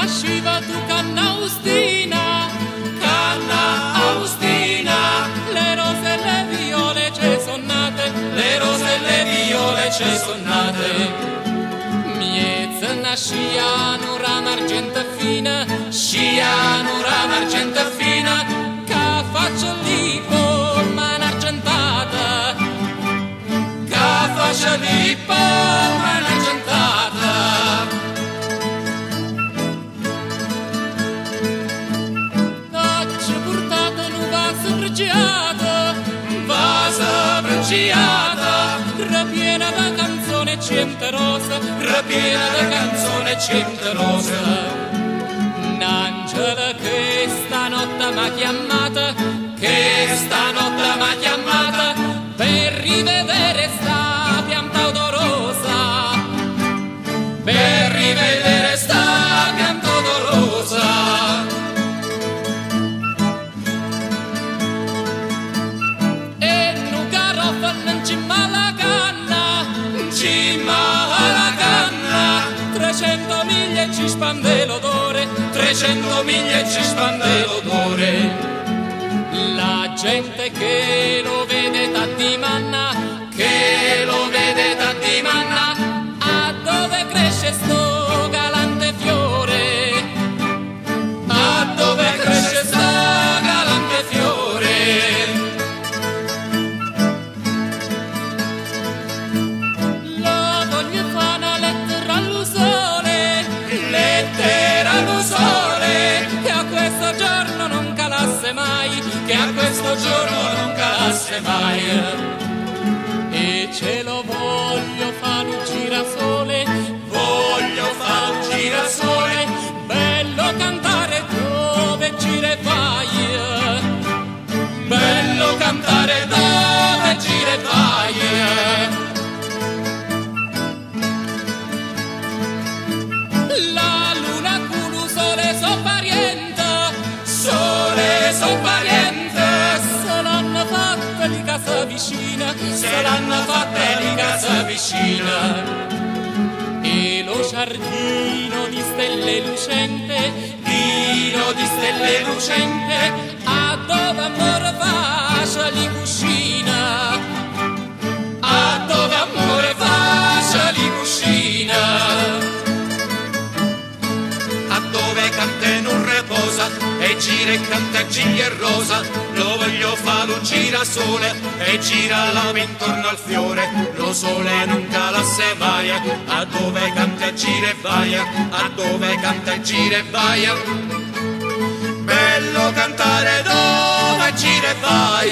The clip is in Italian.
nasciva tu canna Austina, le rose e le viole ci son nate, le rose e le viole ci son nate. Miez nasciano rama argenta fina, sciano rama argenta fina, ca faccia lì forma argentata, ca faccia lì forma argentata. Taccia portata in un vaso pregiata, rapiena da canzone cienterosa, rapiena da canzone cienterosa. N'angela che stanotte m'ha chiamata, che stanotte m'ha chiamata, per rivedere sta pianta odorosa, per rivedere sta pianta odorosa. Alla canna, 300 miglia e ci spande l'odore, 300 miglia e ci spande l'odore. La gente che lo vede t'addimanna, che lo vede t'addimanna, a dove cresce sto galante fiore, a dove cresce sto galante fiore. Che a questo giorno non calasse mai. E ce lo voglio fare un girasole, voglio fare un girasole, bello cantare dove gira e vai, bello cantare dove gira e vai. La luna con un sole so pariente, sole so pariente, se l'hanno fatta di casa vicina, se l'hanno fatta di casa vicina. E lo giardino di stelle lucente, vino di stelle lucente, a dove amore faccia li cuscina, a dove amore faccia li cuscina. Dove canta e non riposa, e gira e canta giglia e rosa, lo voglio fare un girasole, e gira la intorno al fiore, lo sole non calasse mai, a dove canta e gira e vai, a dove canta e gira e vai. Bello cantare dove gira e vai.